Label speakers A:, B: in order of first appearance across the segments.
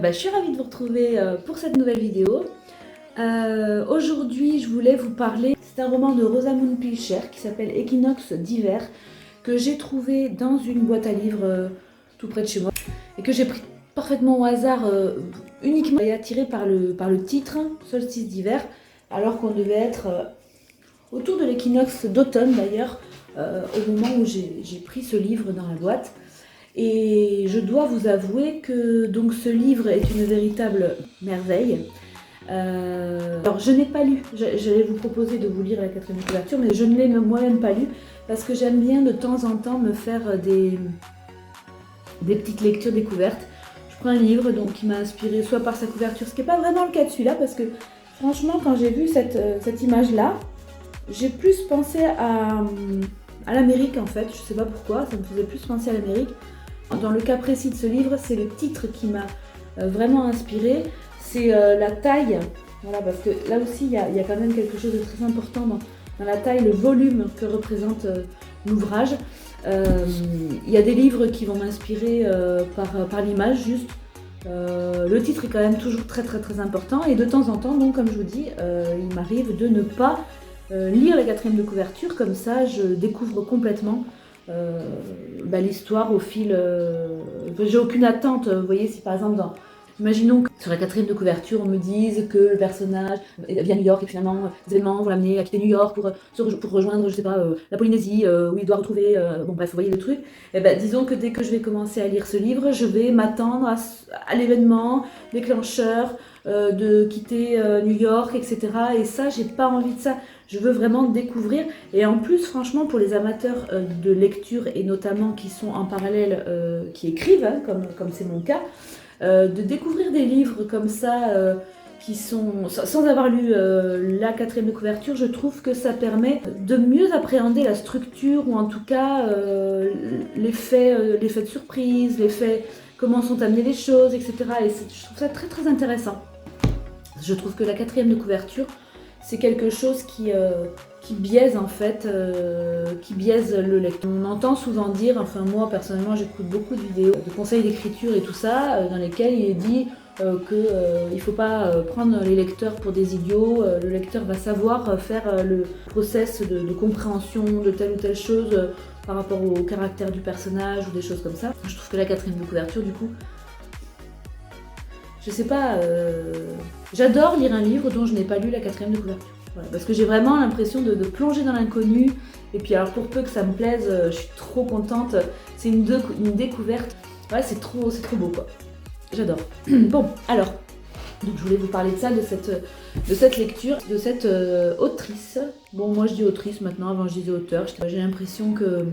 A: Je suis ravie de vous retrouver pour cette nouvelle vidéo. Aujourd'hui, je voulais vous parler, c'est un roman de Rosamund Pilcher qui s'appelle Équinoxe d'hiver, que j'ai trouvé dans une boîte à livres tout près de chez moi et que j'ai pris parfaitement au hasard, uniquement et attiré par le titre, Solstice d'hiver, alors qu'on devait être autour de l'équinoxe d'automne d'ailleurs, au moment où j'ai pris ce livre dans la boîte. Et je dois vous avouer que donc ce livre est une véritable merveille. Alors je n'ai pas lu, j'allais vous proposer de vous lire la 4e couverture, mais je ne l'ai moi-même pas lu parce que j'aime bien de temps en temps me faire des petites lectures découvertes. Je prends un livre donc, qui m'a inspiré soit par sa couverture, ce qui n'est pas vraiment le cas de celui-là, parce que franchement quand j'ai vu cette image-là, j'ai plus pensé à l'Amérique en fait, je sais pas pourquoi, ça me faisait plus penser à l'Amérique. Dans le cas précis de ce livre, c'est le titre qui m'a vraiment inspiré, c'est la taille, voilà, parce que là aussi il y a quand même quelque chose de très important dans la taille, le volume que représente l'ouvrage. Il y a des livres qui vont m'inspirer par l'image juste. Le titre est quand même toujours très important et de temps en temps, donc comme je vous dis, il m'arrive de ne pas lire la 4e de couverture, comme ça je découvre complètement l'histoire au fil. J'ai aucune attente, vous voyez, si par exemple imaginons que sur la 4e de couverture on me dise que le personnage vient à New York et finalement les événements vont l'amener à quitter New York pour rejoindre, je sais pas, la Polynésie où il doit retrouver, bon bref, vous voyez le truc. Et disons que dès que je vais commencer à lire ce livre, je vais m'attendre à l'événement déclencheur de quitter New York, etc. Et ça, j'ai pas envie de ça. Je veux vraiment découvrir. Et en plus, franchement, pour les amateurs de lecture et notamment qui sont en parallèle, qui écrivent, hein, comme c'est mon cas, de découvrir des livres comme ça, qui sont, sans avoir lu la 4e de couverture, je trouve que ça permet de mieux appréhender la structure, ou en tout cas l'effet de surprise, comment sont amenées les choses, etc. Et je trouve ça très intéressant. Je trouve que la 4e de couverture, c'est quelque chose qui biaise en fait, qui biaise le lecteur. On entend souvent dire, enfin moi personnellement j'écoute beaucoup de vidéos de conseils d'écriture et tout ça, dans lesquels il est dit qu'il ne faut pas prendre les lecteurs pour des idiots, le lecteur va savoir faire le process de compréhension de telle ou telle chose par rapport au caractère du personnage ou des choses comme ça. Je trouve que la 4e de couverture du coup, je sais pas, j'adore lire un livre dont je n'ai pas lu la 4e de couverture. Voilà, parce que j'ai vraiment l'impression de plonger dans l'inconnu. Et puis alors pour peu que ça me plaise, je suis trop contente. C'est une découverte. Ouais, c'est trop beau quoi. J'adore. Bon, alors, donc je voulais vous parler de ça, de cette lecture, de cette autrice. Bon, moi je dis autrice maintenant, avant je disais auteur. J'ai l'impression que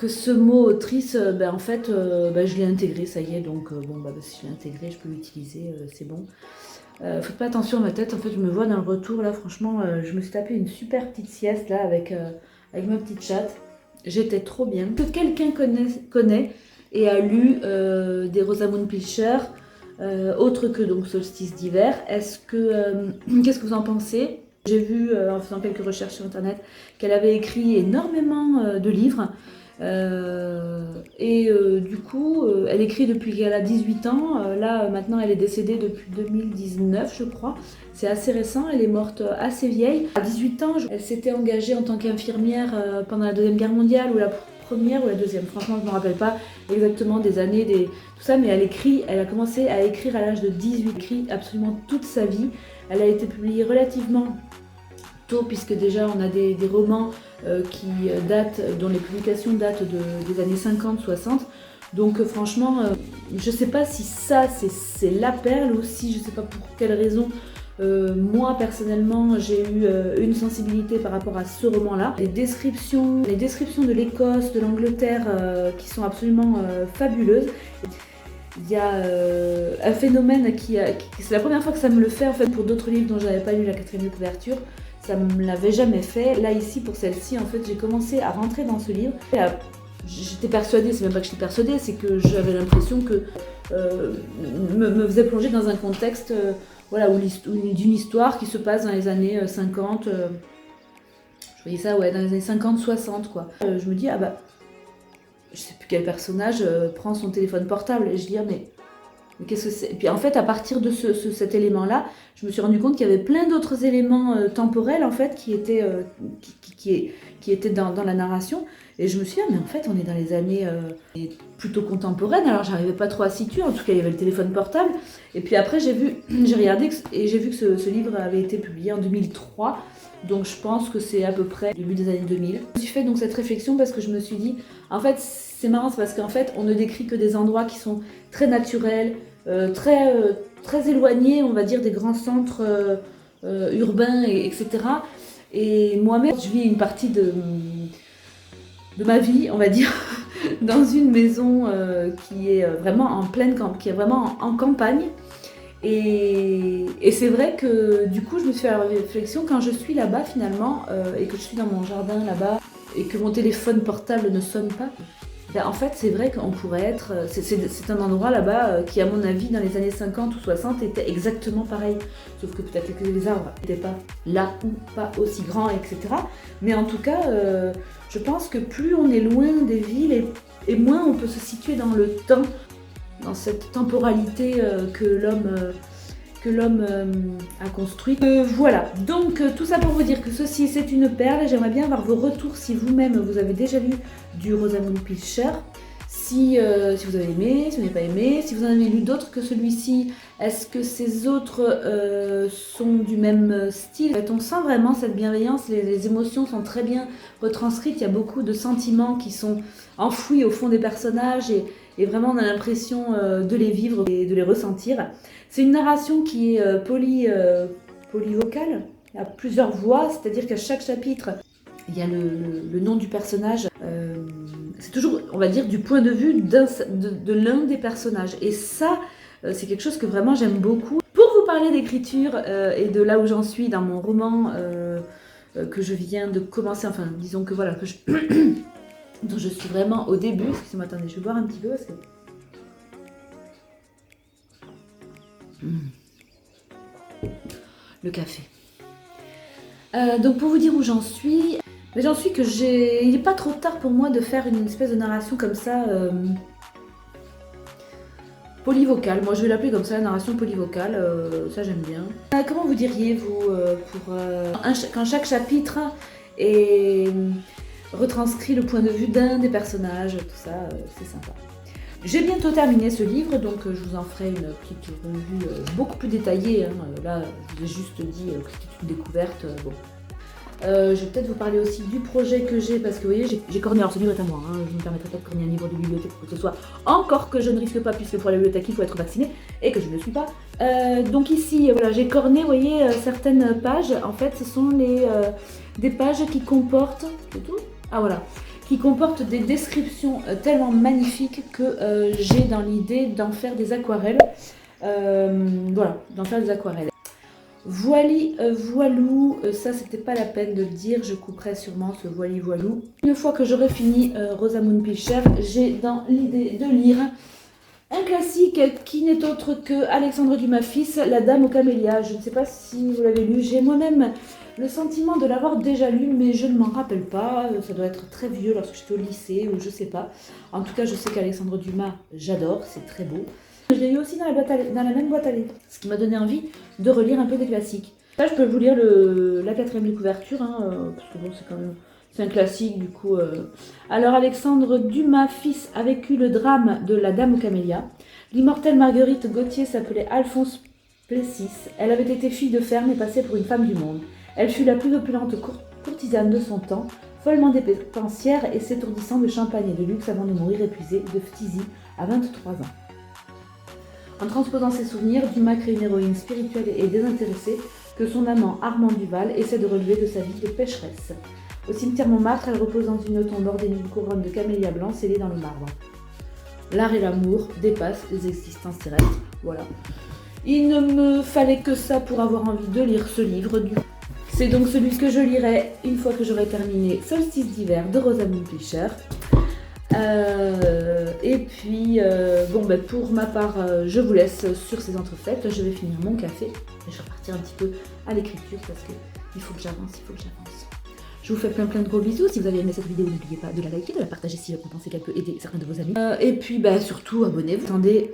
A: ce mot autrice, en fait, je l'ai intégré, ça y est, donc si je l'ai intégré, je peux l'utiliser, c'est bon. Faites pas attention à ma tête, en fait, je me vois dans le retour, là, franchement, je me suis tapé une super petite sieste, là, avec ma petite chatte. J'étais trop bien. Que quelqu'un connaît et a lu des Rosamund Pilcher, autre que donc Solstice d'hiver. Qu'est-ce que vous en pensez? J'ai vu, en faisant quelques recherches sur internet, qu'elle avait écrit énormément de livres. Du coup, elle écrit depuis qu'elle a 18 ans. Là, maintenant, elle est décédée depuis 2019, je crois. C'est assez récent, elle est morte assez vieille. À 18 ans, elle s'était engagée en tant qu'infirmière pendant la 2e guerre mondiale, ou la première ou la 2e. Franchement, je ne me rappelle pas exactement des années, tout ça, mais elle a commencé à écrire à l'âge de 18. Elle écrit absolument toute sa vie. Elle a été publiée relativement tôt, puisque déjà on a des romans dont les publications datent des années 50-60. Donc franchement, je sais pas si ça c'est la perle, ou si je sais pas pour quelle raison, moi personnellement j'ai eu une sensibilité par rapport à ce roman-là. Les descriptions de l'Écosse, de l'Angleterre qui sont absolument fabuleuses. Il y a un phénomène c'est la première fois que ça me le fait en fait pour d'autres livres dont j'avais pas lu la 4e de couverture. Ça me l'avait jamais fait. Là ici pour celle-ci, en fait, j'ai commencé à rentrer dans ce livre. J'étais persuadée, c'est même pas que j'étais persuadée, c'est que j'avais l'impression que me faisait plonger dans un contexte d'une histoire qui se passe dans les années 50. Je voyais ça, ouais, dans les années 50-60 quoi. Je me dis je sais plus quel personnage prend son téléphone portable et je dis mais mais qu'est-ce que c'est? Et puis en fait, à partir de cet élément-là, je me suis rendu compte qu'il y avait plein d'autres éléments temporels en fait qui étaient dans la narration. Et je me suis dit, ah, mais en fait, on est dans les années plutôt contemporaines. Alors, j'arrivais pas trop à situer. En tout cas, il y avait le téléphone portable. Et puis après, j'ai regardé et j'ai vu que ce livre avait été publié en 2003. Donc, je pense que c'est à peu près le début des années 2000. Je me suis fait donc cette réflexion parce que je me suis dit, en fait, c'est marrant, c'est parce qu'en fait, on ne décrit que des endroits qui sont très naturels, très éloignés, on va dire, des grands centres urbains, etc. Et moi-même, je vis une partie de ma vie, on va dire, dans une maison qui est vraiment en pleine qui est vraiment en campagne. Et c'est vrai que du coup, je me suis fait la réflexion quand je suis là-bas finalement et que je suis dans mon jardin là-bas et que mon téléphone portable ne sonne pas. Ben, en fait, c'est vrai qu'on pourrait être... C'est un endroit là-bas qui, à mon avis, dans les années 50 ou 60, était exactement pareil. Sauf que peut-être que les arbres n'étaient pas là ou pas aussi grands, etc. Mais en tout cas, je pense que plus on est loin des villes et moins on peut se situer dans le temps, dans cette temporalité que l'homme a construite. Voilà, donc tout ça pour vous dire que ceci c'est une perle. J'aimerais bien avoir vos retours si vous-même vous avez déjà lu du Rosamunde Pilcher. Si vous avez aimé, si vous n'avez pas aimé, si vous en avez lu d'autres que celui-ci, est-ce que ces autres sont du même style? En fait, on sent vraiment cette bienveillance, les émotions sont très bien retranscrites, il y a beaucoup de sentiments qui sont enfouis au fond des personnages et vraiment on a l'impression de les vivre et de les ressentir. C'est une narration qui est polyvocale, il y a plusieurs voix, c'est-à-dire qu'à chaque chapitre, il y a le nom du personnage. C'est toujours, on va dire, du point de vue de l'un des personnages. Et ça, c'est quelque chose que vraiment j'aime beaucoup. Pour vous parler d'écriture et de là où j'en suis dans mon roman que je viens de commencer, enfin disons que voilà, dont je suis vraiment au début. Excusez-moi, attendez, je vais boire un petit peu parce que... Le café. Donc pour vous dire où j'en suis, j'en suis que il n'est pas trop tard pour moi de faire une espèce de narration comme ça, polyvocale. Moi je vais l'appeler comme ça, narration polyvocale, ça j'aime bien. Comment vous diriez vous quand chaque chapitre est retranscrit le point de vue d'un des personnages, tout ça, c'est sympa. J'ai bientôt terminé ce livre, donc je vous en ferai une petite revue beaucoup plus détaillée. Hein. Là, je vous ai juste dit que c'était une découverte. Bon. Je vais peut-être vous parler aussi du projet que j'ai, parce que vous voyez, j'ai corné. Alors ce livre est à moi, hein. Je ne me permettrai pas de corner un livre de bibliothèque pour que ce soit, encore que je ne risque pas, puisque pour la bibliothèque il faut être vacciné, et que je ne le suis pas. Donc ici, voilà, j'ai corné, vous voyez, certaines pages. En fait, ce sont des pages qui comportent... C'est tout ? Ah voilà, qui comportent des descriptions tellement magnifiques que j'ai dans l'idée d'en faire des aquarelles. Voilà, d'en faire des aquarelles. Voili, voilou, ça c'était pas la peine de le dire, je couperai sûrement ce voili, voilou. Une fois que j'aurai fini Rosamunde Pilcher, j'ai dans l'idée de lire un classique qui n'est autre que Alexandre Dumas fils, La Dame aux Camélias. Je ne sais pas si vous l'avez lu, j'ai moi-même le sentiment de l'avoir déjà lu, mais je ne m'en rappelle pas. Ça doit être très vieux lorsque j'étais au lycée ou je sais pas. En tout cas, je sais qu'Alexandre Dumas, j'adore, c'est très beau. Je l'ai eu aussi dans la même boîte à lettres, ce qui m'a donné envie de relire un peu des classiques. Là, je peux vous lire la 4e de couverture, hein, parce que bon, c'est quand même... C'est un classique, du coup. Alors, Alexandre Dumas fils a vécu le drame de La Dame aux Camélias. L'immortelle Marguerite Gauthier s'appelait Alphonse Plessis. Elle avait été fille de ferme et passait pour une femme du monde. Elle fut la plus opulente courtisane de son temps, follement dépensière et s'étourdissant de champagne et de luxe avant de mourir épuisée de phtisie à 23 ans. En transposant ses souvenirs, Dumas crée une héroïne spirituelle et désintéressée que son amant Armand Duval essaie de relever de sa vie de pécheresse. Au cimetière Montmartre, elle repose dans une tombe ornée d'une couronne de camélias blancs scellée dans le marbre. L'art et l'amour dépassent les existences terrestres. Voilà. Il ne me fallait que ça pour avoir envie de lire ce livre. C'est donc celui que je lirai une fois que j'aurai terminé Solstice d'hiver de Rosamunde Pilcher. Et puis, bon, ben, pour ma part, je vous laisse sur ces entrefaites. Je vais finir mon café et je vais repartir un petit peu à l'écriture parce qu'il faut que j'avance, Je vous fais plein de gros bisous. Si vous avez aimé cette vidéo, n'oubliez pas de la liker, de la partager si vous pensez qu'elle peut aider certains de vos amis. Et puis, bah, surtout, abonnez-vous. Attendez.